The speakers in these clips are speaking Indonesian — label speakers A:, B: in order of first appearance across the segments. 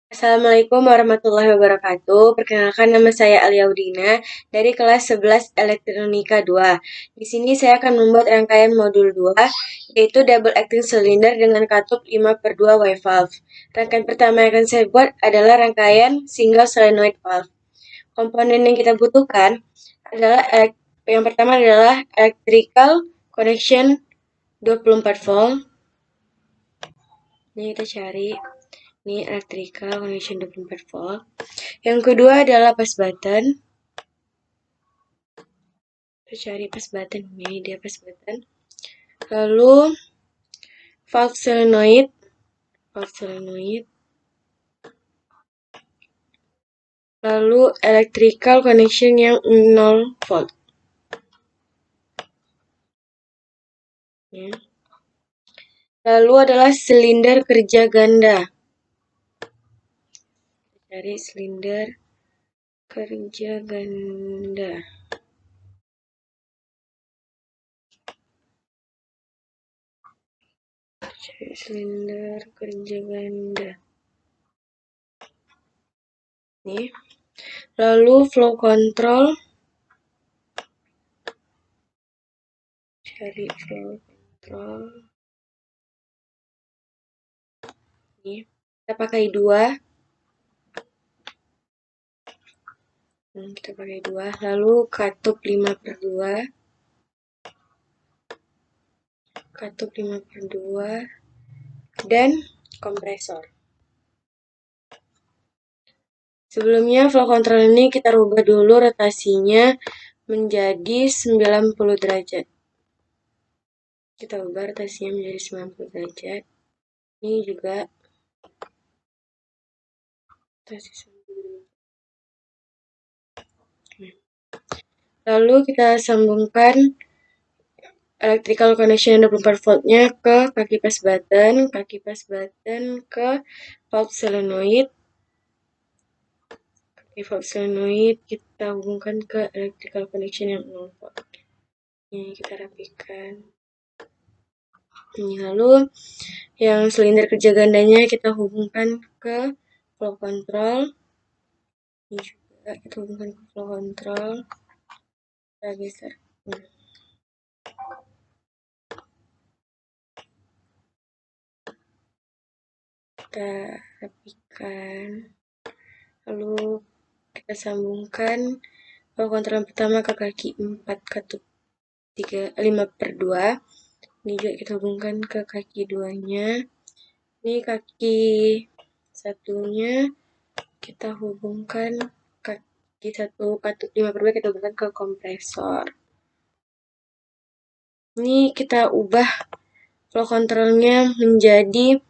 A: Assalamualaikum warahmatullahi wabarakatuh. Perkenalkan nama saya Aliaudina dari kelas 11 Elektronika 2. Di sini saya akan membuat rangkaian modul 2, yaitu double acting cylinder dengan katup 5/2 wave valve. Rangkaian pertama yang akan saya buat adalah rangkaian single solenoid valve. Komponen yang kita butuhkan adalah yang pertama adalah electrical connection 24 volt. Ini kita cari. Ini electrical connection 24 volt. Yang kedua adalah pas button. Kita cari pas button. Ini dia pas button. Lalu valve solenoid. Lalu electrical connection yang 0 volt. Ya. Lalu adalah silinder kerja ganda. Cari silinder kerja ganda. Cari silinder kerja ganda. Nih. Lalu flow control. Cari flow control. Nih. Kita pakai 2. Kita pakai 2. Lalu katup 5/2. Katup 5/2. Dan kompresor. Sebelumnya flow control ini kita rubah dulu rotasinya menjadi 90 derajat. Kita ubah rotasinya menjadi 90 derajat. Ini juga rotasi 90 derajat. Lalu kita sambungkan electrical connection 24 voltnya ke kaki pas button ke valve solenoid. Valve solenoid kita hubungkan ke electrical connection yang 0 volt. Ini kita rapikan. Ini lalu yang silinder kerja gandanya kita hubungkan ke flow control. Ini juga kita hubungkan ke flow control. Kita geser. Kita rapikan. Lalu kita sambungkan flow control yang pertama ke kaki 4 katup 5/2. Ini juga kita hubungkan ke kaki 2-nya. Ini kaki satunya kita hubungkan kaki 1 katup 5/2 kita hubungkan ke kompresor. Ini kita ubah flow controlnya menjadi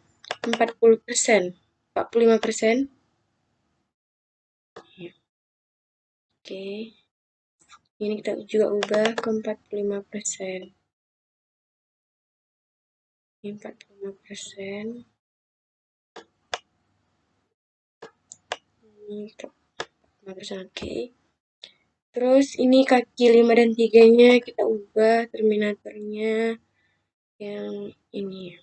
A: 40%, 45%. Oke. Ini kita juga ubah ke 45%. Ini 45%. Ini 45%, oke. Terus ini kaki 5 dan 3-nya kita ubah terminatornya yang ini.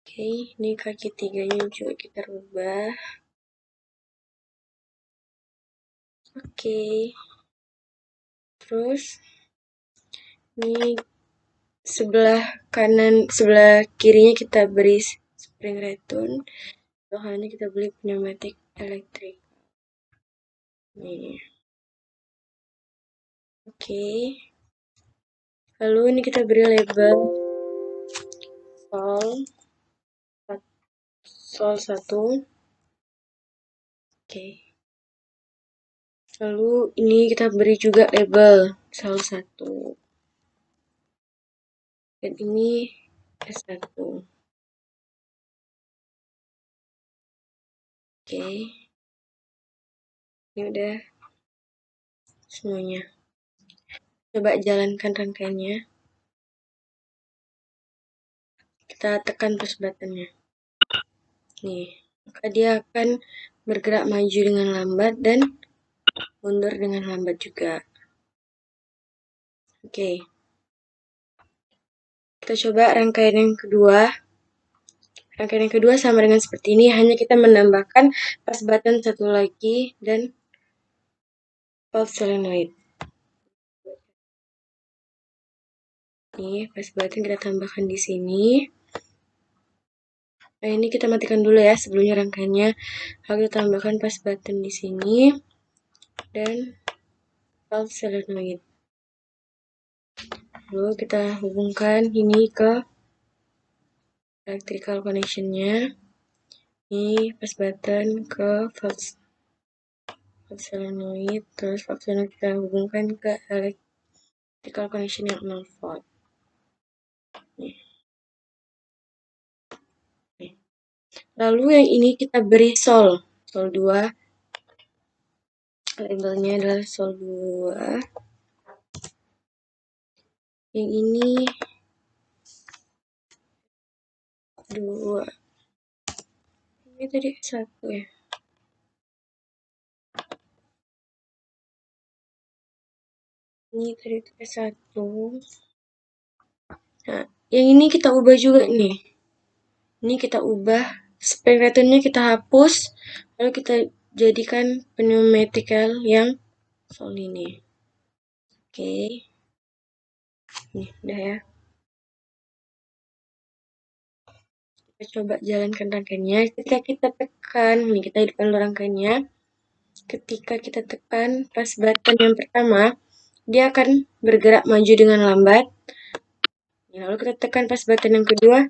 A: Oke, ini kaki 3-nya juga kita rubah. Oke. Terus ini sebelah kirinya kita beri spring return. Sebelahnya kita beli pneumatik elektrik. Nih. Oke. Lalu ini kita beri label sol 1. Oke. Lalu ini kita beri juga label sol 1. Dan ini S1. Oke. Ini udah semuanya. Coba jalankan rangkaiannya. Kita tekan push buttonnya. Nih, maka dia akan bergerak maju dengan lambat dan mundur dengan lambat juga. Oke. Kita coba rangkaian yang kedua. Rangkaian yang kedua sama dengan seperti ini, hanya kita menambahkan pas button satu lagi dan valve solenoid. Nih, pas button kita tambahkan di sini. Nah, ini kita matikan dulu ya sebelumnya rangkaiannya. Lalu kita tambahkan pas button di sini dan valve solenoid. Lalu kita hubungkan ini ke electrical connection-nya. Ini pas button ke valve solenoid, terus valve solenoid kita hubungkan ke electrical connection yang 0 volt. Lalu yang ini kita beri sol 2. Labelnya adalah sol 2. Yang ini 2. Ini tadi 1 ya. Ini tadi 1. Nah, yang ini kita ubah juga nih. Ini kita ubah, spring pattern-nya kita hapus, lalu kita jadikan pneumatically yang sol ini. Oke. Nih, udah ya. Kita coba jalankan rangkaiannya. Ketika kita tekan, nih kita hidupkan dulu rangkaiannya. Ketika kita tekan pas button yang pertama, dia akan bergerak maju dengan lambat. Lalu kita tekan pas button yang kedua.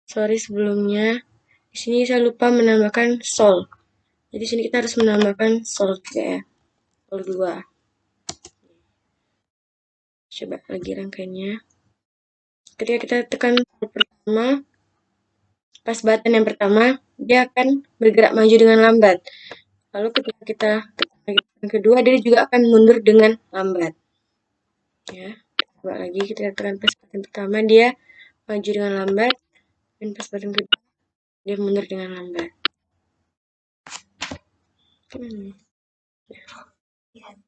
A: Sorry sebelumnya. Di sini saya lupa menambahkan sol. Jadi sini kita harus menambahkan sol juga ya. Sol 2. Coba lagi rangkaiannya. Ketika kita tekan sol pertama, pas button yang pertama, dia akan bergerak maju dengan lambat. Lalu ketika kita tekan yang kedua, dia juga akan mundur dengan lambat. Ya, coba lagi kita tekan pas button pertama, dia maju dengan lambat, dan pas button kedua, dia mundur dengan lambat.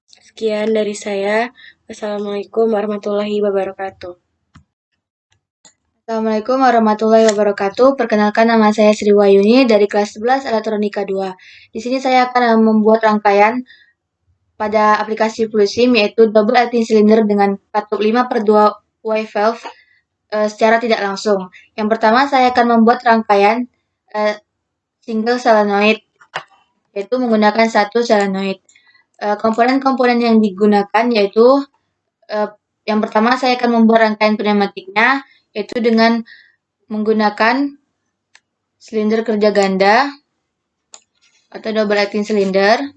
A: Sekian dari saya. Wassalamualaikum warahmatullahi wabarakatuh.
B: Assalamualaikum warahmatullahi wabarakatuh. Perkenalkan, nama saya Sri Wayuni dari kelas 11 Elektronika 2. Di sini saya akan membuat rangkaian pada aplikasi FluSim, yaitu double acting cylinder dengan katup 5/2 wave valve secara tidak langsung. Yang pertama saya akan membuat rangkaian single solenoid, yaitu menggunakan 1 solenoid. Komponen-komponen yang digunakan yaitu yang pertama saya akan membuat rangkaian pneumatiknya, yaitu dengan menggunakan silinder kerja ganda atau double acting cylinder.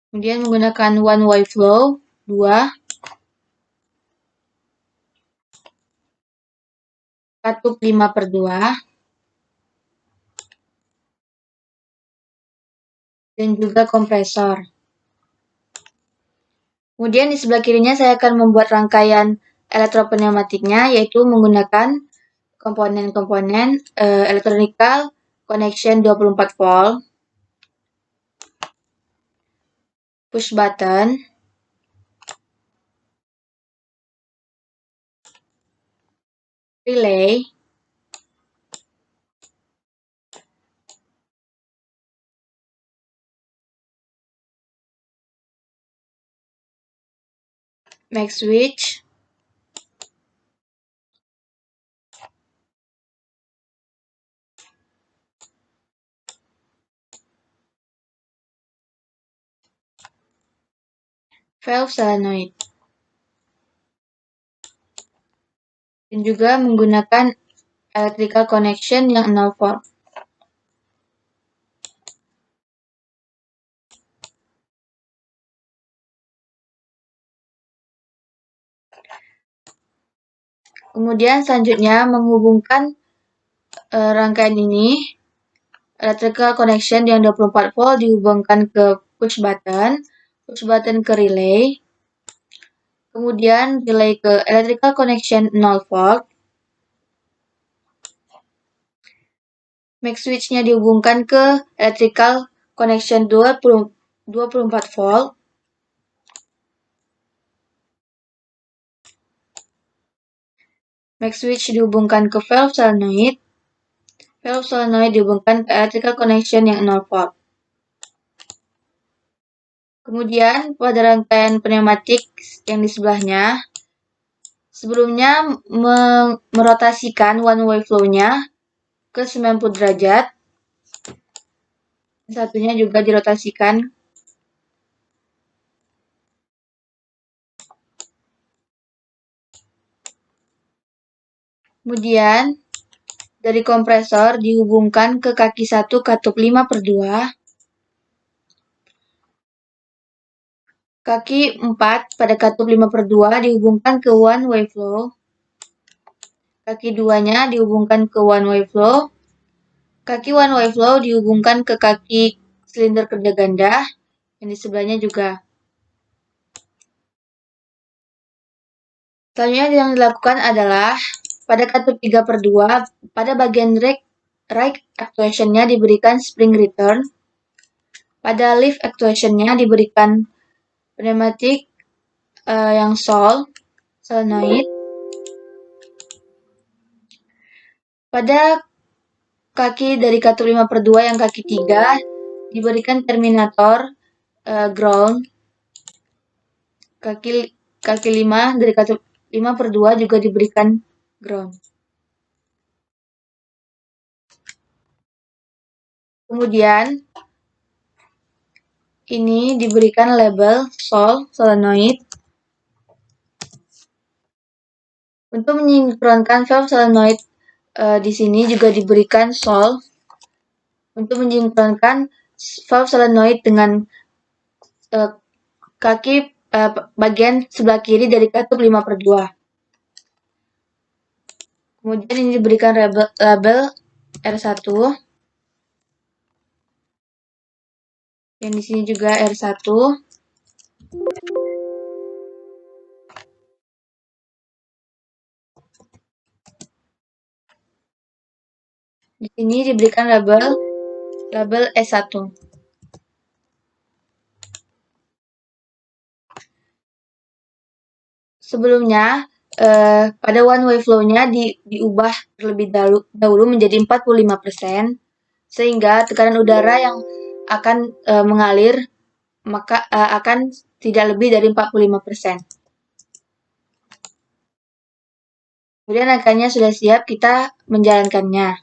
B: Kemudian menggunakan one way flow 2, katup 5/2, dan juga kompresor. Kemudian di sebelah kirinya saya akan membuat rangkaian elektropneumatiknya, yaitu menggunakan komponen-komponen electronical connection 24 volt, push button, relay, max switch, valve solenoid, dan juga menggunakan electrical connection yang 0 volt. Kemudian selanjutnya menghubungkan rangkaian ini, electrical connection yang 24 volt dihubungkan ke push button ke relay, kemudian relay ke electrical connection 0 volt, max switch-nya dihubungkan ke electrical connection 24 volt, Max switch dihubungkan ke valve solenoid. Valve solenoid dihubungkan ke electrical connection yang 0 volt. Kemudian pada rangkaian pneumatik yang di sebelahnya, sebelumnya merotasikan one way flow-nya ke 90 derajat. Satunya juga dirotasikan. Kemudian dari kompresor dihubungkan ke kaki 1 katup 5/2. Kaki 4 pada katup 5/2 dihubungkan ke one way flow. Kaki 2-nya dihubungkan ke one way flow. Kaki one way flow dihubungkan ke kaki silinder kerja ganda yang di sebelahnya juga. Selanjutnya yang dilakukan adalah pada katup 3/2 pada bagian right actuation-nya diberikan spring return. Pada lift actuation-nya diberikan pneumatik yang solenoid. Pada kaki dari katup 5/2 yang kaki 3 diberikan terminator ground. Kaki 5 dari katup 5/2 juga diberikan ground. Kemudian ini diberikan label solenoid. Untuk menyinkronkan valve solenoid di sini juga diberikan untuk menyinkronkan valve solenoid dengan kaki bagian sebelah kiri dari katup 5/2. Kemudian ini diberikan label R1. Yang di sini juga R1. Di sini diberikan label S1. Sebelumnya pada one way flow-nya diubah terlebih dahulu menjadi 45%, sehingga tekanan udara yang akan mengalir maka akan tidak lebih dari 45%. Kemudian angkanya sudah siap, kita menjalankannya.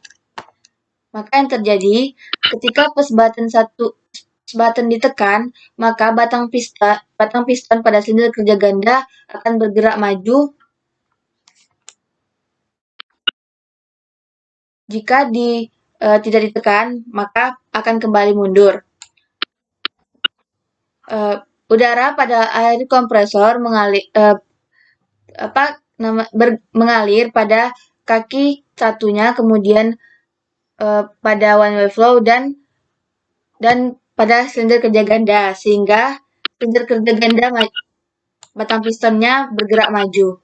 B: Maka yang terjadi ketika push button ditekan, maka batang piston pada silinder kerja ganda akan bergerak maju. Jika tidak ditekan, maka akan kembali mundur. Udara pada air kompresor mengalir pada kaki satunya, kemudian pada one way flow dan pada silinder kerja ganda, sehingga silinder kerja ganda batang pistonnya bergerak maju.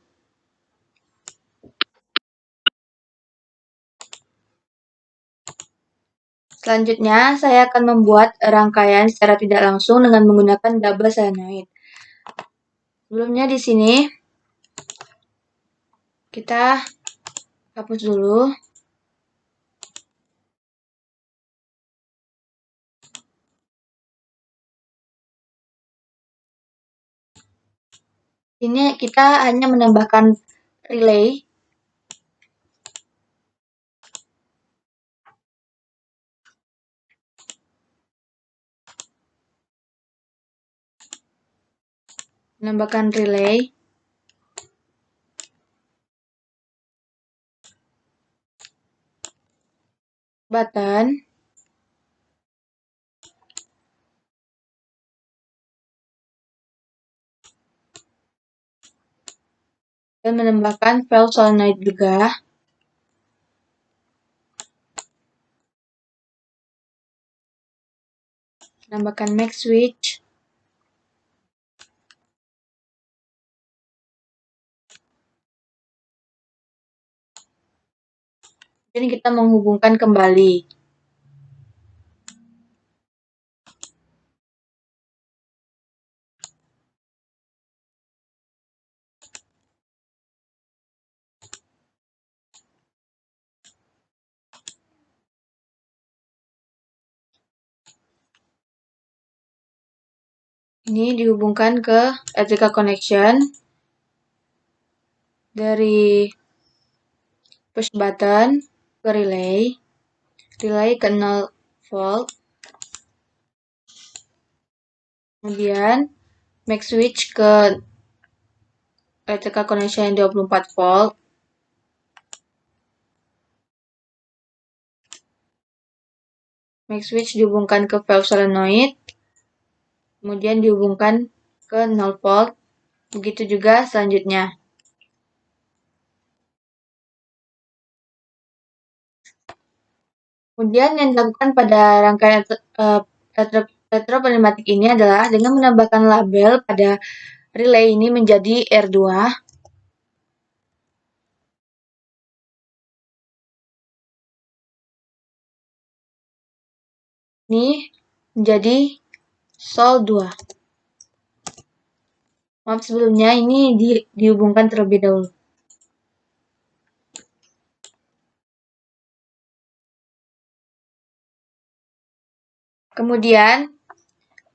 B: Selanjutnya, saya akan membuat rangkaian secara tidak langsung dengan menggunakan double solenoid. Sebelumnya di sini kita hapus dulu. Ini kita hanya menambahkan relay. Menambahkan relay. Button. Dan menambahkan valve solenoid juga. Menambahkan max switch. Jadi kita menghubungkan kembali. ini dihubungkan ke electrical connection dari push button ke relay ke 0 volt, kemudian make switch ke electrical connection yang 24 volt, make switch dihubungkan ke valve solenoid, kemudian dihubungkan ke 0 volt, begitu juga selanjutnya. Kemudian yang dilakukan pada rangkaian elektropneumatik ini adalah dengan menambahkan label pada relay ini menjadi R2. Ini menjadi Sol 2. Maaf sebelumnya ini dihubungkan terlebih dahulu. Kemudian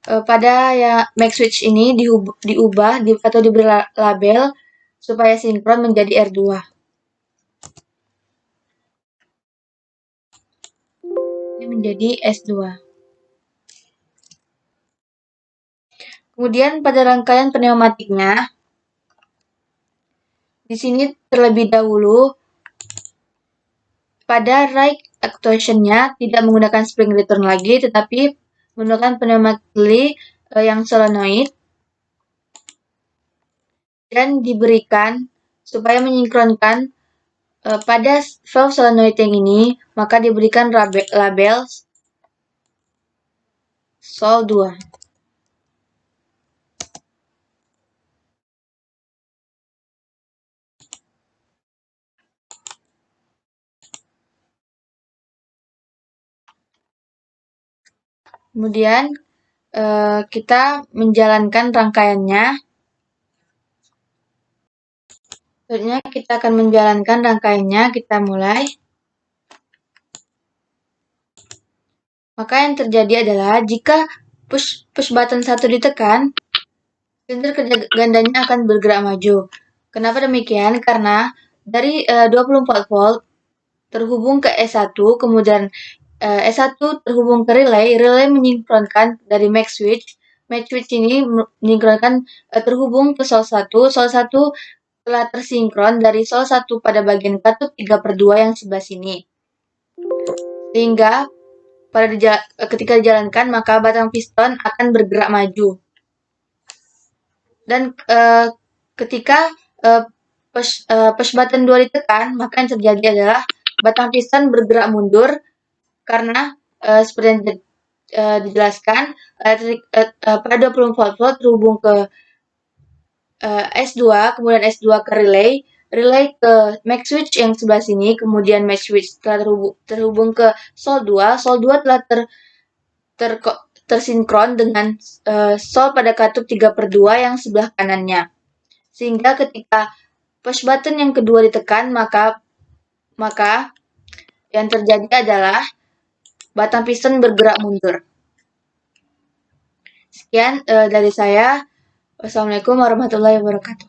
B: pada make switch ini diubah atau diberi label supaya sinkron menjadi R2. Ini menjadi S2. Kemudian pada rangkaian pneumatiknya, di sini terlebih dahulu pada right actuation-nya tidak menggunakan spring return lagi, tetapi menggunakan pneumatically yang solenoid dan diberikan supaya menyinkronkan pada valve solenoid yang ini, maka diberikan label Sol 2. Kemudian kita menjalankan rangkaiannya. Selanjutnya kita akan menjalankan rangkaiannya. Kita mulai. Maka yang terjadi adalah jika push button 1 ditekan, silinder kerja gandanya akan bergerak maju. Kenapa demikian? Karena dari 24 volt terhubung ke S1, kemudian S1 terhubung ke relay menyinkronkan dari make switch ini menyinkronkan terhubung ke Sol 1 telah tersinkron dari Sol 1 pada bagian katup 3/2 yang sebelah sini. Sehingga ketika dijalankan maka batang piston akan bergerak maju. Dan ketika push button 2 ditekan, maka yang terjadi adalah batang piston bergerak mundur karena seperti yang dijelaskan, pada 24 volt terhubung ke S2, kemudian S2 ke relay ke make switch yang sebelah sini, kemudian make switch telah terhubung ke Sol 2 telah tersinkron dengan Sol pada katup 3/2 yang sebelah kanannya. Sehingga ketika push button yang kedua ditekan, maka yang terjadi adalah batang piston bergerak mundur. Sekian dari saya. Wassalamualaikum warahmatullahi wabarakatuh.